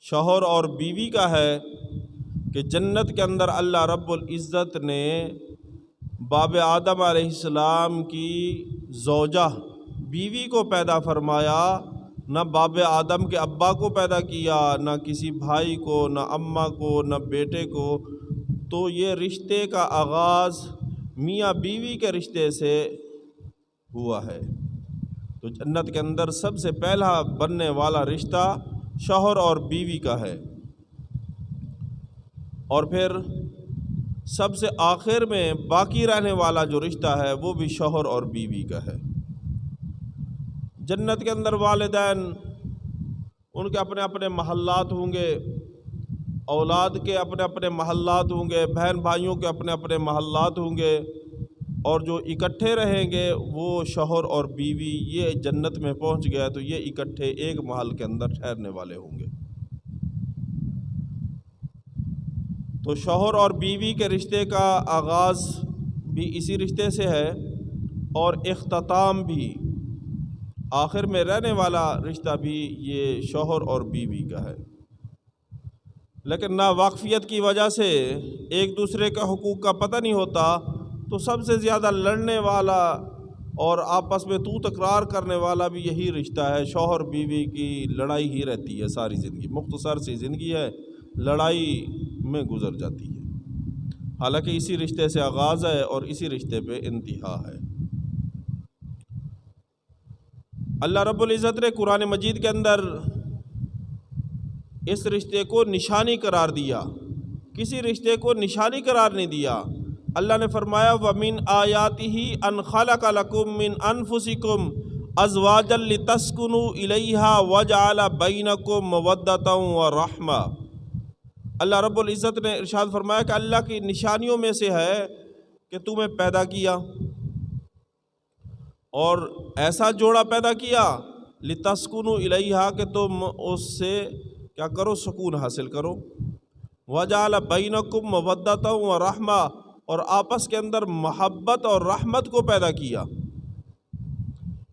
شوہر اور بیوی کا ہے کہ جنت کے اندر اللہ رب العزت نے باب آدم علیہ السلام کی زوجہ بیوی کو پیدا فرمایا، نہ باب آدم کے ابا کو پیدا کیا، نہ کسی بھائی کو، نہ اماں کو، نہ بیٹے کو۔ تو یہ رشتے کا آغاز میاں بیوی کے رشتے سے ہوا ہے۔ تو جنت کے اندر سب سے پہلا بننے والا رشتہ شوہر اور بیوی کا ہے، اور پھر سب سے آخر میں باقی رہنے والا جو رشتہ ہے وہ بھی شوہر اور بیوی کا ہے۔ جنت کے اندر والدین ان کے اپنے اپنے محلات ہوں گے، اولاد کے اپنے اپنے محلات ہوں گے، بہن بھائیوں کے اپنے اپنے محلات ہوں گے، اور جو اکٹھے رہیں گے وہ شوہر اور بیوی، یہ جنت میں پہنچ گیا تو یہ اکٹھے ایک محل کے اندر ٹھہرنے والے ہوں گے۔ تو شوہر اور بیوی کے رشتے کا آغاز بھی اسی رشتے سے ہے، اور اختتام بھی، آخر میں رہنے والا رشتہ بھی یہ شوہر اور بیوی کا ہے۔ لیکن ناواقفیت کی وجہ سے ایک دوسرے کا حقوق کا پتہ نہیں ہوتا، تو سب سے زیادہ لڑنے والا اور آپس میں تو تکرار کرنے والا بھی یہی رشتہ ہے۔ شوہر بیوی کی لڑائی ہی رہتی ہے ساری زندگی، مختصر سی زندگی ہے، لڑائی میں گزر جاتی ہے، حالانکہ اسی رشتے سے آغاز ہے اور اسی رشتے پہ انتہا ہے۔ اللہ رب العزت نے قرآن مجید کے اندر اس رشتے کو نشانی قرار دیا، کسی رشتے کو نشانی قرار نہیں دیا۔ اللہ نے فرمایا وَمِنْ آيَاتِهِ أَنْ خَلَقَ لَكُم مِّنْ أَنفُسِكُمْ أَزْوَاجًا لِتَسْكُنُوا إِلَيْهَا وَجَعَلَ بَيْنَكُم مَّوَدَّةً وَرَحْمَةً۔ اللہ رب العزت نے ارشاد فرمایا کہ اللہ کی نشانیوں میں سے ہے کہ تمہیں پیدا کیا اور ایسا جوڑا پیدا کیا لِتَسْكُنُوا إِلَيْهَا کہ تم اس سے کیا کرو، سکون حاصل کرو، وَجَعَلَ بَيْنَكُم مَّوَدَّةً وَرَحْمَةً، اور آپس کے اندر محبت اور رحمت کو پیدا کیا،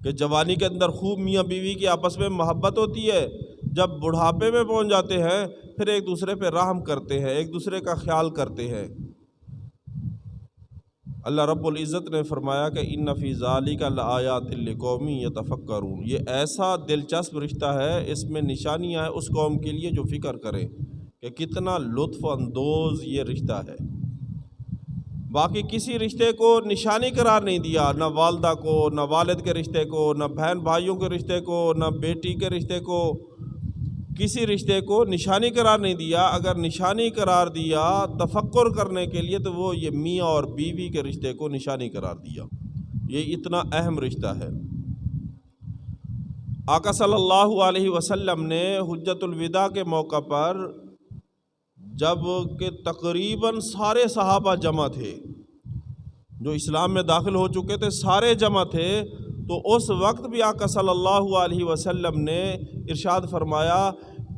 کہ جوانی کے اندر خوب میاں بیوی کی آپس میں محبت ہوتی ہے، جب بڑھاپے میں پہنچ جاتے ہیں پھر ایک دوسرے پہ رحم کرتے ہیں، ایک دوسرے کا خیال کرتے ہیں۔ اللہ رب العزت نے فرمایا کہ اِنَّ فِي ذَلِكَ لَآيَاتٍ لِقَوْمٍ يَتَفَكَّرُونَ، یہ ایسا دلچسپ رشتہ ہے، اس میں نشانیاں ہیں اس قوم کے لیے جو فکر کرے کہ کتنا لطف اندوز یہ رشتہ ہے۔ باقی کسی رشتے کو نشانی قرار نہیں دیا، نہ والدہ کو، نہ والد کے رشتے کو، نہ بہن بھائیوں کے رشتے کو، نہ بیٹی کے رشتے کو، کسی رشتے کو نشانی قرار نہیں دیا۔ اگر نشانی قرار دیا تفکر کرنے کے لیے تو وہ یہ میاں اور بیوی کے رشتے کو نشانی قرار دیا، یہ اتنا اہم رشتہ ہے۔ آقا صلی اللہ علیہ وسلم نے حجۃ الوداع کے موقع پر جب کہ تقریباً سارے صحابہ جمع تھے، جو اسلام میں داخل ہو چکے تھے سارے جمع تھے، تو اس وقت بھی آقا صلی اللہ علیہ وسلم نے ارشاد فرمایا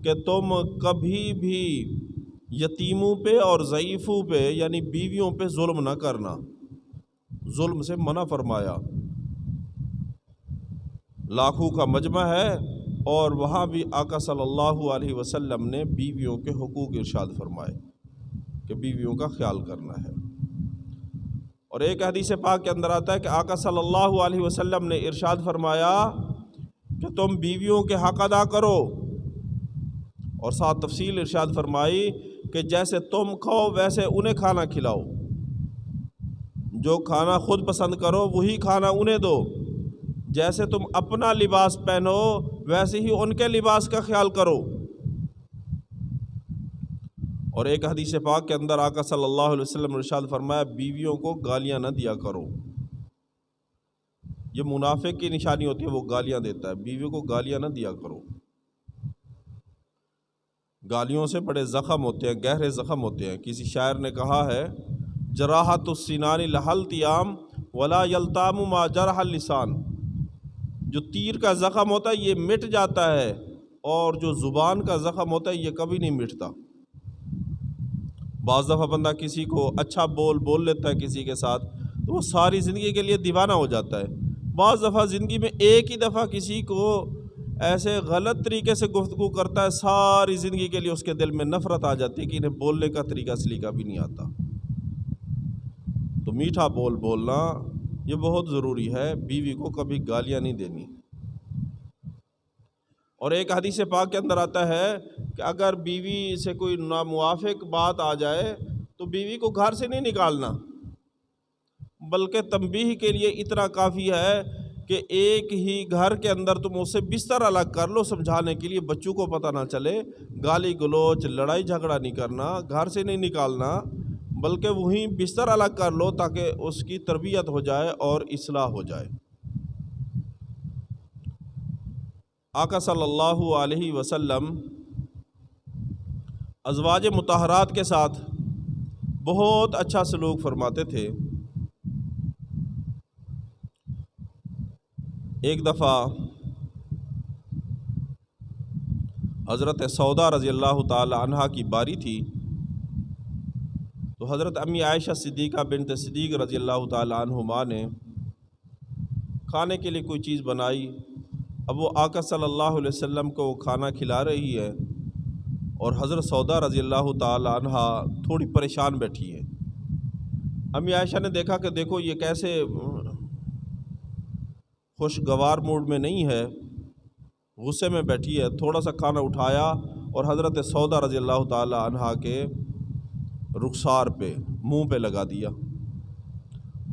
کہ تم کبھی بھی یتیموں پہ اور ضعیفوں پہ یعنی بیویوں پہ ظلم نہ کرنا، ظلم سے منع فرمایا۔ لاکھوں کا مجمع ہے اور وہاں بھی آقا صلی اللہ علیہ وسلم نے بیویوں کے حقوق ارشاد فرمائے کہ بیویوں کا خیال کرنا ہے۔ اور ایک حدیث پاک کے اندر آتا ہے کہ آقا صلی اللہ علیہ وسلم نے ارشاد فرمایا کہ تم بیویوں کے حق ادا کرو، اور ساتھ تفصیل ارشاد فرمائی کہ جیسے تم کھاؤ ویسے انہیں کھانا کھلاؤ، جو کھانا خود پسند کرو وہی کھانا انہیں دو، جیسے تم اپنا لباس پہنو ویسے ہی ان کے لباس کا خیال کرو۔ اور ایک حدیث پاک کے اندر آقا صلی اللہ علیہ وسلم نے ارشاد فرمایا بیویوں کو گالیاں نہ دیا کرو، یہ منافق کی نشانی ہوتی ہے، وہ گالیاں دیتا ہے، بیویوں کو گالیاں نہ دیا کرو۔ گالیوں سے بڑے زخم ہوتے ہیں، گہرے زخم ہوتے ہیں۔ کسی شاعر نے کہا ہے جراحت السنان لحل تیام ولا یلتام ما جرح اللسان، جو تیر کا زخم ہوتا ہے یہ مٹ جاتا ہے، اور جو زبان کا زخم ہوتا ہے یہ کبھی نہیں مٹتا۔ بعض دفعہ بندہ کسی کو اچھا بول لیتا ہے کسی کے ساتھ تو وہ ساری زندگی کے لیے دیوانہ ہو جاتا ہے۔ بعض دفعہ زندگی میں ایک ہی دفعہ کسی کو ایسے غلط طریقے سے گفتگو کرتا ہے، ساری زندگی کے لیے اس کے دل میں نفرت آ جاتی ہے کہ انہیں بولنے کا طریقہ سلیقہ بھی نہیں آتا۔ تو میٹھا بولنا یہ بہت ضروری ہے، بیوی کو کبھی گالیاں نہیں دینی۔ اور ایک حدیث پاک کے اندر آتا ہے کہ اگر بیوی سے کوئی ناموافق بات آ جائے تو بیوی کو گھر سے نہیں نکالنا، بلکہ تنبیہ کے لیے اتنا کافی ہے کہ ایک ہی گھر کے اندر تم اسے بستر الگ کر لو، سمجھانے کے لیے بچوں کو پتہ نہ چلے، گالی گلوچ لڑائی جھگڑا نہیں کرنا، گھر سے نہیں نکالنا، بلکہ وہیں بستر الگ کر لو تاکہ اس کی تربیت ہو جائے اور اصلاح ہو جائے۔ آقا صلی اللہ علیہ وسلم ازواج مطہرات کے ساتھ بہت اچھا سلوک فرماتے تھے۔ ایک دفعہ حضرت سودا رضی اللہ تعالی عنہا کی باری تھی، تو حضرت امی عائشہ صدیقہ بنت صدیق رضی اللہ تعالی عنہما نے کھانے کے لیے کوئی چیز بنائی۔ اب وہ آقا صلی اللہ علیہ وسلم کو وہ کھانا کھلا رہی ہے اور حضرت سودا رضی اللہ تعالی عنہا تھوڑی پریشان بیٹھی ہے۔ امی عائشہ نے دیکھا کہ دیکھو یہ کیسے خوشگوار موڈ میں نہیں ہے، غصے میں بیٹھی ہے۔ تھوڑا سا کھانا اٹھایا اور حضرت سودا رضی اللہ تعالی عنہا کے رخسار پہ، منہ پہ لگا دیا۔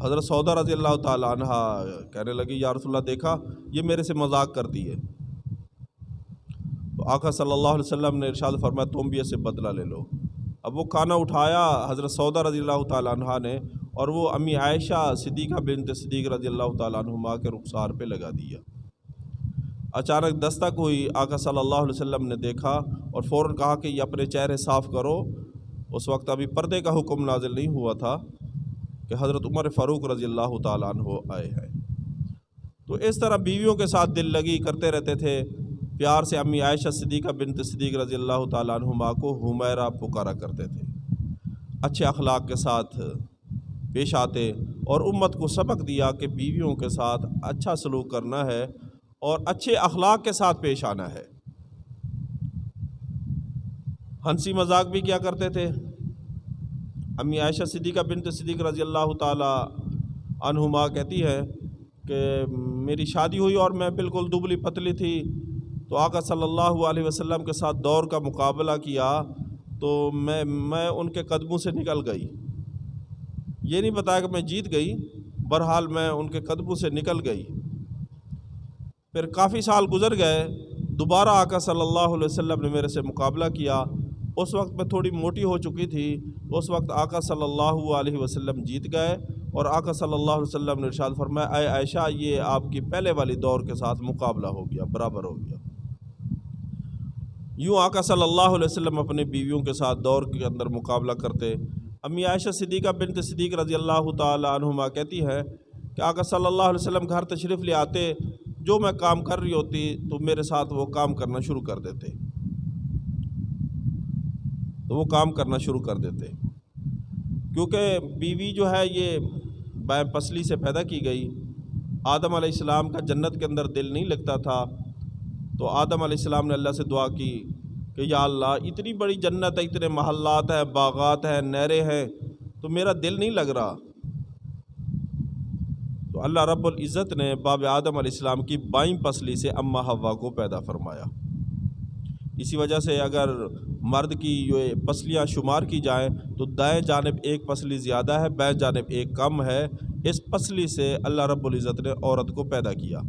حضرت سودا رضی اللہ تعالی عنہا کہنے لگی یا رسول اللہ دیکھا یہ میرے سے مذاق کرتی ہے۔ تو آقا صلی اللہ علیہ وسلم نے ارشاد فرمایا تم بھی اسے بدلہ لے لو۔ اب وہ کھانا اٹھایا حضرت سودا رضی اللہ تعالی عنہا نے اور وہ امی عائشہ صدیقہ بنت صدیق رضی اللہ تعالی عنہما کے رخسار پہ لگا دیا۔ اچانک دستک ہوئی، آقا صلی اللہ علیہ وسلم نے دیکھا اور فوراً کہا کہ یہ اپنے چہرے صاف کرو۔ اس وقت ابھی پردے کا حکم نازل نہیں ہوا تھا کہ حضرت عمر فاروق رضی اللہ تعالیٰ عنہ آئے ہیں۔ تو اس طرح بیویوں کے ساتھ دل لگی کرتے رہتے تھے، پیار سے امی عائشہ صدیقہ بنت صدیق رضی اللہ تعالیٰ عنہما کو حمیرہ پکارا کرتے تھے۔ اچھے اخلاق کے ساتھ پیش آتے اور امت کو سبق دیا کہ بیویوں کے ساتھ اچھا سلوک کرنا ہے اور اچھے اخلاق کے ساتھ پیش آنا ہے۔ ہنسی مذاق بھی کیا کرتے تھے۔ امی عائشہ صدیقہ بنت صدیق رضی اللہ تعالی عنہما کہتی ہے کہ میری شادی ہوئی اور میں بالکل دبلی پتلی تھی، تو آقا صلی اللہ علیہ وسلم کے ساتھ دور کا مقابلہ کیا تو میں ان کے قدموں سے نکل گئی۔ یہ نہیں بتایا کہ میں جیت گئی، بہرحال میں ان کے قدموں سے نکل گئی۔ پھر کافی سال گزر گئے، دوبارہ آقا صلی اللہ علیہ وسلم نے میرے سے مقابلہ کیا۔ اس وقت میں تھوڑی موٹی ہو چکی تھی، اس وقت آقا صلی اللہ علیہ وسلم جیت گئے اور آقا صلی اللہ علیہ وسلم نے ارشاد فرمایا اے عائشہ یہ آپ کی پہلے والی دور کے ساتھ مقابلہ ہو گیا، برابر ہو گیا۔ یوں آقا صلی اللہ علیہ وسلم اپنے بیویوں کے ساتھ دور کے اندر مقابلہ کرتے۔ امی عائشہ صدیقہ بنت صدیق رضی اللہ تعالی عنہما کہتی ہے کہ آقا صلی اللہ علیہ وسلم گھر تشریف لے آتے، جو میں کام کر رہی ہوتی تو میرے ساتھ وہ کام کرنا شروع کر دیتے، کیونکہ بیوی جو ہے یہ بائیں پسلی سے پیدا کی گئی۔ آدم علیہ السلام کا جنت کے اندر دل نہیں لگتا تھا، تو آدم علیہ السلام نے اللہ سے دعا کی کہ یا اللہ اتنی بڑی جنت ہے، اتنے محلات ہیں، باغات ہیں، نہریں ہیں، تو میرا دل نہیں لگ رہا۔ تو اللہ رب العزت نے باب آدم علیہ السلام کی بائیں پسلی سے اماں حوا کو پیدا فرمایا۔ اسی وجہ سے اگر مرد کی یہ پسلیاں شمار کی جائیں تو دائیں جانب ایک پسلی زیادہ ہے، بائیں جانب ایک کم ہے۔ اس پسلی سے اللہ رب العزت نے عورت کو پیدا کیا۔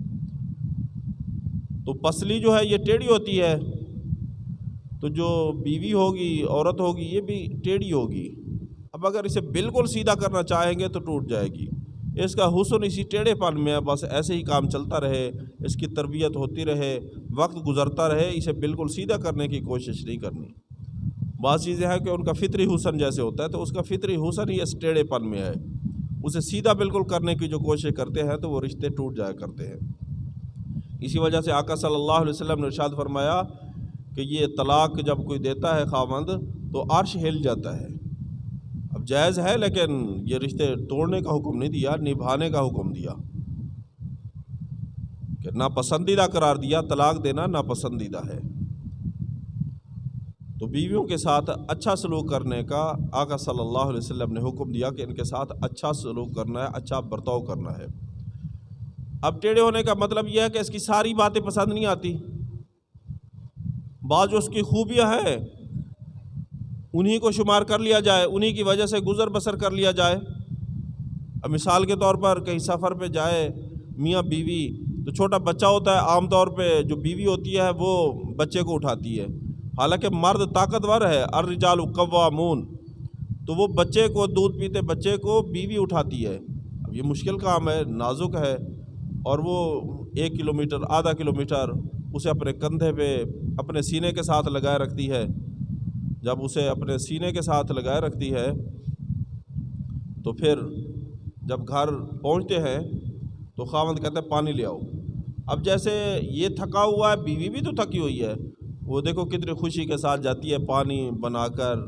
تو پسلی جو ہے یہ ٹیڑھی ہوتی ہے، تو جو بیوی ہوگی، عورت ہوگی، یہ بھی ٹیڑھی ہوگی۔ اب اگر اسے بالکل سیدھا کرنا چاہیں گے تو ٹوٹ جائے گی۔ اس کا حسن اسی ٹیڑھے پن میں ہے، بس ایسے ہی کام چلتا رہے، اس کی تربیت ہوتی رہے، وقت گزرتا رہے، اسے بالکل سیدھا کرنے کی کوشش نہیں کرنی۔ بعض چیزیں ہیں کہ ان کا فطری حسن جیسے ہوتا ہے تو اس کا فطری حسن ہی اس ٹیڑھے پن میں ہے، اسے سیدھا بالکل کرنے کی جو کوشش کرتے ہیں تو وہ رشتے ٹوٹ جایا کرتے ہیں۔ اسی وجہ سے آقا صلی اللہ علیہ وسلم نے ارشاد فرمایا کہ یہ طلاق جب کوئی دیتا ہے خاوند تو عرش ہل جاتا ہے۔ اب جائز ہے لیکن یہ رشتے توڑنے کا حکم نہیں دیا، نبھانے کا حکم دیا۔ کہ ناپسندیدہ قرار دیا، طلاق دینا ناپسندیدہ ہے۔ تو بیویوں کے ساتھ اچھا سلوک کرنے کا آقا صلی اللہ علیہ وسلم نے حکم دیا کہ ان کے ساتھ اچھا سلوک کرنا ہے، اچھا برتاؤ کرنا ہے۔ اب ٹیڑھے ہونے کا مطلب یہ ہے کہ اس کی ساری باتیں پسند نہیں آتی، بعض جو اس کی خوبیاں ہیں انہی کو شمار کر لیا جائے، انہی کی وجہ سے گزر بسر کر لیا جائے۔ اب مثال کے طور پر کہیں سفر پہ جائے میاں بیوی، تو چھوٹا بچہ ہوتا ہے، عام طور پہ جو بیوی ہوتی ہے وہ بچے کو اٹھاتی ہے، حالانکہ مرد طاقتور ہے، الرجال قوامون، تو وہ بچے کو، دودھ پیتے بچے کو بیوی اٹھاتی ہے۔ اب یہ مشکل کام ہے، نازک ہے، اور وہ 1 کلومیٹر، آدھا کلومیٹر اسے اپنے کندھے پہ اپنے سینے کے ساتھ لگائے رکھتی ہے۔ جب اسے اپنے سینے کے ساتھ لگائے رکھتی ہے تو پھر جب گھر پہنچتے ہیں تو خاوند کہتا ہے پانی لے آؤ۔ اب جیسے یہ تھکا ہوا ہے، بیوی بھی تو تھکی ہوئی ہے، وہ دیکھو کتنی خوشی کے ساتھ جاتی ہے، پانی بنا کر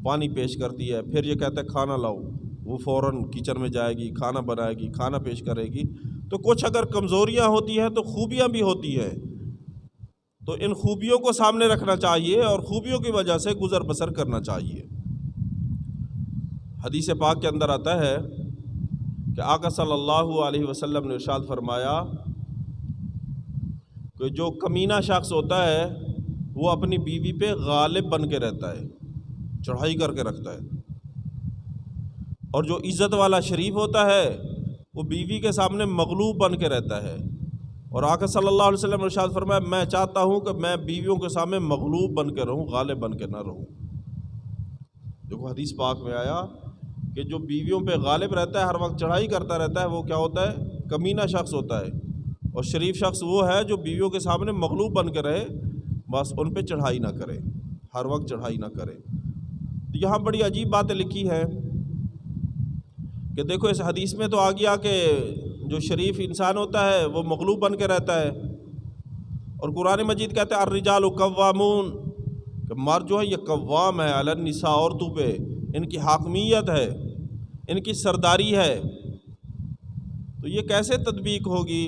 پانی پیش کرتی ہے، پھر یہ کہتا ہے کھانا لاؤ، وہ فوراً کچن میں جائے گی، کھانا بنائے گی، کھانا پیش کرے گی۔ تو کچھ اگر کمزوریاں ہوتی ہیں تو خوبیاں بھی ہوتی ہیں، تو ان خوبیوں کو سامنے رکھنا چاہیے اور خوبیوں کی وجہ سے گزر بسر کرنا چاہیے۔ حدیث پاک کے اندر آتا ہے کہ آقا صلی اللہ علیہ وسلم نے ارشاد فرمایا کہ جو کمینہ شخص ہوتا ہے وہ اپنی بیوی پہ غالب بن کے رہتا ہے، چڑھائی کر کے رکھتا ہے، اور جو عزت والا شریف ہوتا ہے وہ بیوی کے سامنے مغلوب بن کے رہتا ہے۔ اور آقا صلی اللہ علیہ وسلم نے ارشاد فرمایا میں چاہتا ہوں کہ میں بیویوں کے سامنے مغلوب بن کے رہوں، غالب بن کے نہ رہوں۔ دیکھو حدیث پاک میں آیا کہ جو بیویوں پہ غالب رہتا ہے، ہر وقت چڑھائی کرتا رہتا ہے، وہ کیا ہوتا ہے؟ کمینہ شخص ہوتا ہے۔ اور شریف شخص وہ ہے جو بیویوں کے سامنے مغلوب بن کے رہے، بس ان پہ چڑھائی نہ کرے، ہر وقت چڑھائی نہ کرے۔ تو یہاں بڑی عجیب باتیں لکھی ہیں کہ دیکھو اس حدیث میں تو آ گیا کہ جو شریف انسان ہوتا ہے وہ مغلوب بن کے رہتا ہے، اور قرآن مجید کہتا ہے الرجال قوامون، کہ مرد جو ہے یہ قوام ہے علی النساء، عورتوں پہ ان کی حاکمیت ہے، ان کی سرداری ہے۔ تو یہ کیسے تطبیق ہوگی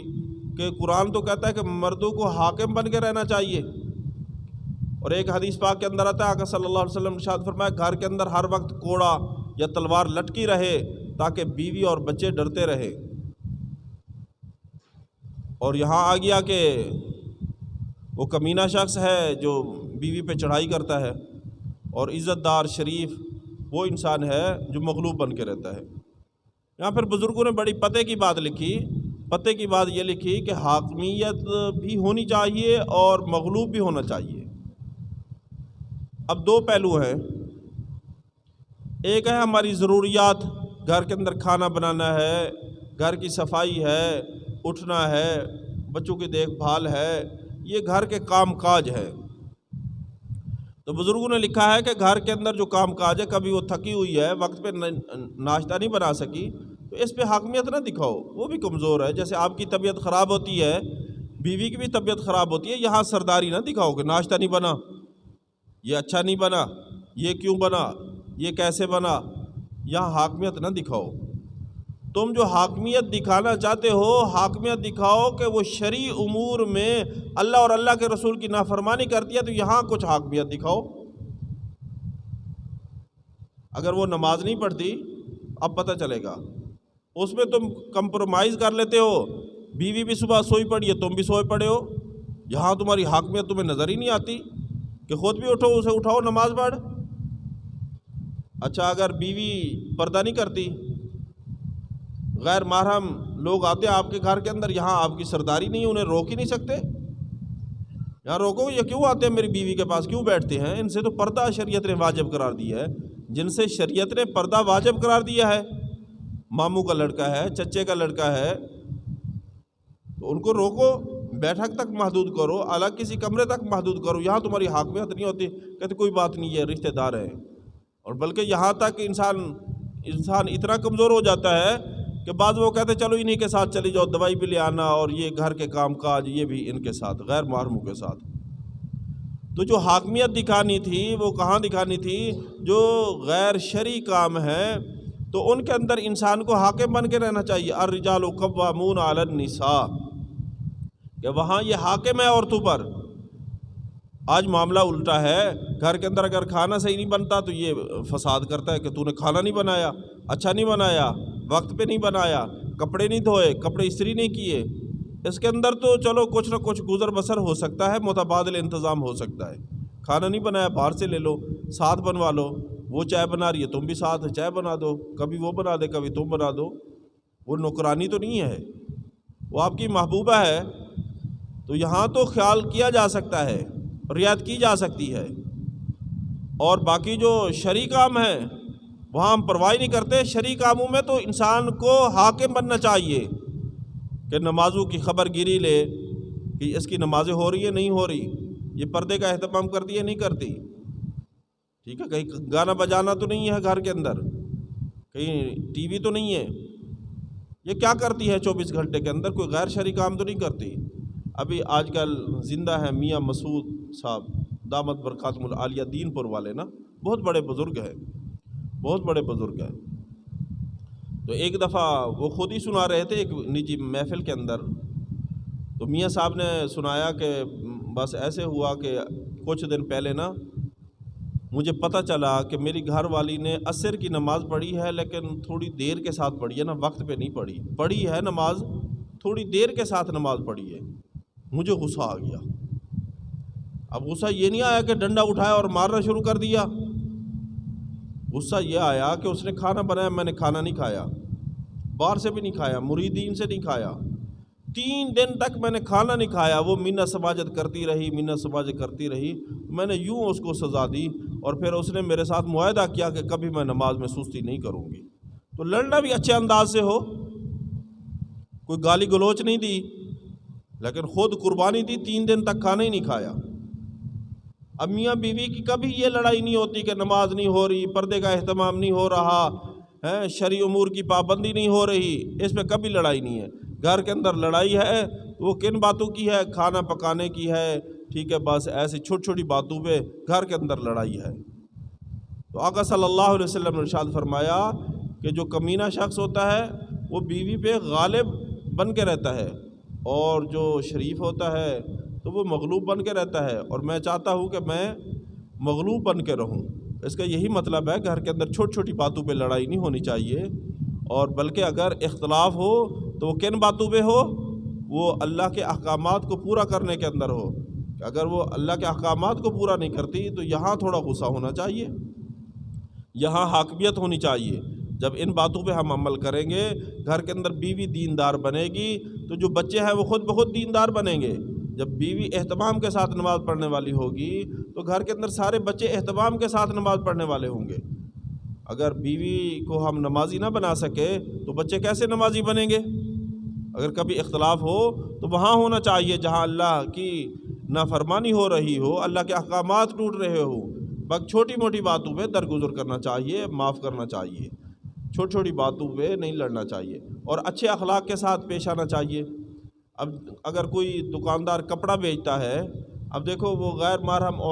کہ قرآن تو کہتا ہے کہ مردوں کو حاکم بن کے رہنا چاہیے، اور ایک حدیث پاک کے اندر آتا ہے آقا صلی اللہ علیہ وسلم نے ارشاد فرمایا گھر کے اندر ہر وقت کوڑا یا تلوار لٹکی رہے تاکہ بیوی اور بچے ڈرتے رہے۔ اور یہاں آ گیا کہ وہ کمینہ شخص ہے جو بیوی پہ چڑھائی کرتا ہے، اور عزت دار شریف وہ انسان ہے جو مغلوب بن کے رہتا ہے۔ یہاں پھر بزرگوں نے بڑی پتے کی بات لکھی، پتے کی بات یہ لکھی کہ حاکمیت بھی ہونی چاہیے اور مغلوب بھی ہونا چاہیے۔ اب دو پہلو ہیں، ایک ہے ہماری ضروریات، گھر کے اندر کھانا بنانا ہے، گھر کی صفائی ہے، اٹھنا ہے، بچوں کی دیکھ بھال ہے، یہ گھر کے کام کاج ہے۔ تو بزرگوں نے لکھا ہے کہ گھر کے اندر جو کام کاج ہے، کبھی وہ تھکی ہوئی ہے، وقت پہ ناشتہ نہیں بنا سکی، تو اس پہ حاکمیت نہ دکھاؤ، وہ بھی کمزور ہے۔ جیسے آپ کی طبیعت خراب ہوتی ہے، بیوی کی بھی طبیعت خراب ہوتی ہے، یہاں سرداری نہ دکھاؤ کہ ناشتہ نہیں بنا، یہ اچھا نہیں بنا، یہ کیوں بنا، یہ کیسے بنا، یہاں حاکمیت نہ دکھاؤ۔ تم جو حاکمیت دکھانا چاہتے ہو، حاکمیت دکھاؤ کہ وہ شرعی امور میں اللہ اور اللہ کے رسول کی نافرمانی کرتی ہے، تو یہاں کچھ حاکمیت دکھاؤ۔ اگر وہ نماز نہیں پڑھتی، اب پتہ چلے گا، اس میں تم کمپرومائز کر لیتے ہو، بیوی بھی صبح سوئی پڑی ہے، تم بھی سوئے پڑے ہو، یہاں تمہاری حاکمیت تمہیں نظر ہی نہیں آتی کہ خود بھی اٹھو، اسے اٹھاؤ، نماز پڑھ۔ اچھا اگر بیوی پردہ نہیں کرتی، غیر محرم لوگ آتے ہیں آپ کے گھر کے اندر، یہاں آپ کی سرداری نہیں ہے، انہیں روک ہی نہیں سکتے، یہاں روکو، یہ کیوں آتے ہیں میری بیوی کے پاس، کیوں بیٹھتے ہیں؟ ان سے تو پردہ شریعت نے واجب قرار دیا ہے، جن سے شریعت نے پردہ واجب قرار دیا ہے، ماموں کا لڑکا ہے، چچے کا لڑکا ہے، تو ان کو روکو، بیٹھک تک محدود کرو، الگ کسی کمرے تک محدود کرو، یہاں تمہاری حاکمیت نہیں ہوتی، کہتے کوئی بات نہیں ہے، رشتہ دار ہیں۔ اور بلکہ یہاں تک انسان اتنا کمزور ہو جاتا ہے کہ بعض وہ کہتے چلو انہی کے ساتھ چلی جاؤ، دوائی بھی لے آنا، اور یہ گھر کے کام کاج یہ بھی ان کے ساتھ، غیر محرموں کے ساتھ۔ تو جو حاکمیت دکھانی تھی وہ کہاں دکھانی تھی؟ جو غیر شرعی کام ہے تو ان کے اندر انسان کو حاکم بن کے رہنا چاہیے۔ الرجال قوامون علی النساء، کہ وہاں یہ حاکم ہے عورتوں پر۔ آج معاملہ الٹا ہے، گھر کے اندر اگر کھانا صحیح نہیں بنتا تو یہ فساد کرتا ہے کہ تو نے کھانا نہیں بنایا، اچھا نہیں بنایا، وقت پہ نہیں بنایا، کپڑے نہیں دھوئے، کپڑے استری نہیں کیے۔ اس کے اندر تو چلو کچھ نہ کچھ گزر بسر ہو سکتا ہے، متبادل انتظام ہو سکتا ہے۔ کھانا نہیں بنایا باہر سے لے لو، ساتھ بنوا لو، وہ چائے بنا رہی ہے تم بھی ساتھ چائے بنا دو، کبھی وہ بنا دے کبھی تم بنا دو۔ وہ نوکرانی تو نہیں ہے، وہ آپ کی محبوبہ ہے، تو یہاں تو خیال کیا جا سکتا ہے، رعایت کی جا سکتی ہے۔ اور باقی جو شرعی کام ہیں وہاں ہم پرواہ نہیں کرتے۔ شرعی کاموں میں تو انسان کو حاکم بننا چاہیے کہ نمازوں کی خبر گیری لے کہ اس کی نمازیں ہو رہی ہے نہیں ہو رہی، یہ پردے کا اہتمام کرتی ہے نہیں کرتی، ٹھیک ہے، کہیں گانا بجانا تو نہیں ہے گھر کے اندر، کہیں ٹی وی تو نہیں ہے، یہ کیا کرتی ہے 24 گھنٹے کے اندر؟ کوئی غیر شرعی کام تو نہیں کرتی۔ ابھی آج کل زندہ ہے میاں مسعود صاحب دامت برکاتہم العالیہ دین پور والے نا، بہت بڑے بزرگ ہیں، بہت بڑے بزرگ ہیں۔ تو ایک دفعہ وہ خود ہی سنا رہے تھے ایک نجی محفل کے اندر، تو میاں صاحب نے سنایا کہ بس ایسے ہوا کہ کچھ دن پہلے نا مجھے پتہ چلا کہ میری گھر والی نے عصر کی نماز پڑھی ہے لیکن تھوڑی دیر کے ساتھ پڑھی ہے نا، وقت پہ نہیں پڑھی، پڑھی ہے نماز تھوڑی دیر کے ساتھ نماز پڑھی ہے۔ مجھے غصہ آ گیا۔ اب غصہ یہ نہیں آیا کہ ڈنڈا اٹھایا اور مارنا شروع کر دیا، غصہ یہ آیا کہ اس نے کھانا بنایا، میں نے کھانا نہیں کھایا، باہر سے بھی نہیں کھایا، مریدین سے نہیں کھایا، 3 دن تک میں نے کھانا نہیں کھایا۔ وہ منت سماجت کرتی رہی، منت سماجت کرتی رہی، میں نے یوں اس کو سزا دی، اور پھر اس نے میرے ساتھ معاہدہ کیا کہ کبھی میں نماز میں سستی نہیں کروں گی۔ تو لڑنا بھی اچھے انداز سے ہو، کوئی گالی گلوچ نہیں دی، لیکن خود قربانی دی، 3 دن تک کھانا ہی نہیں کھایا۔ اب میاں بیوی کی کبھی یہ لڑائی نہیں ہوتی کہ نماز نہیں ہو رہی، پردے کا اہتمام نہیں ہو رہا ہے، شرعی امور کی پابندی نہیں ہو رہی، اس پہ کبھی لڑائی نہیں ہے۔ گھر کے اندر لڑائی ہے وہ کن باتوں کی ہے؟ کھانا پکانے کی ہے، ٹھیک ہے، بس ایسی چھوٹی چھوٹی باتوں پہ گھر کے اندر لڑائی ہے۔ تو آقا صلی اللہ علیہ وسلم نے ارشاد فرمایا کہ جو کمینہ شخص ہوتا ہے وہ بیوی پہ غالب بن کے رہتا ہے، اور جو شریف ہوتا ہے تو وہ مغلوب بن کے رہتا ہے، اور میں چاہتا ہوں کہ میں مغلوب بن کے رہوں۔ اس کا یہی مطلب ہے، گھر کے اندر چھوٹی چھوٹی باتوں پہ لڑائی نہیں ہونی چاہیے، اور بلکہ اگر اختلاف ہو تو وہ کن باتوں پہ ہو؟ وہ اللہ کے احکامات کو پورا کرنے کے اندر ہو۔ اگر وہ اللہ کے احکامات کو پورا نہیں کرتی تو یہاں تھوڑا غصہ ہونا چاہیے، یہاں حاکمیت ہونی چاہیے۔ جب ان باتوں پہ ہم عمل کریں گے، گھر کے اندر بیوی دیندار بنے گی تو جو بچے ہیں وہ خود بخود دیندار بنیں گے۔ جب بیوی اہتمام کے ساتھ نماز پڑھنے والی ہوگی تو گھر کے اندر سارے بچے اہتمام کے ساتھ نماز پڑھنے والے ہوں گے۔ اگر بیوی کو ہم نمازی نہ بنا سکے تو بچے کیسے نمازی بنیں گے؟ اگر کبھی اختلاف ہو تو وہاں ہونا چاہیے جہاں اللہ کی نافرمانی ہو رہی ہو، اللہ کے احکامات ٹوٹ رہے ہو، بس چھوٹی موٹی باتوں پہ درگزر کرنا چاہیے، معاف کرنا چاہیے، چھوٹی چھوٹی باتوں پہ نہیں لڑنا چاہیے، اور اچھے اخلاق کے ساتھ پیش آنا چاہیے۔ اب اگر کوئی دکاندار کپڑا بیچتا ہے، اب دیکھو وہ غیر محرم اور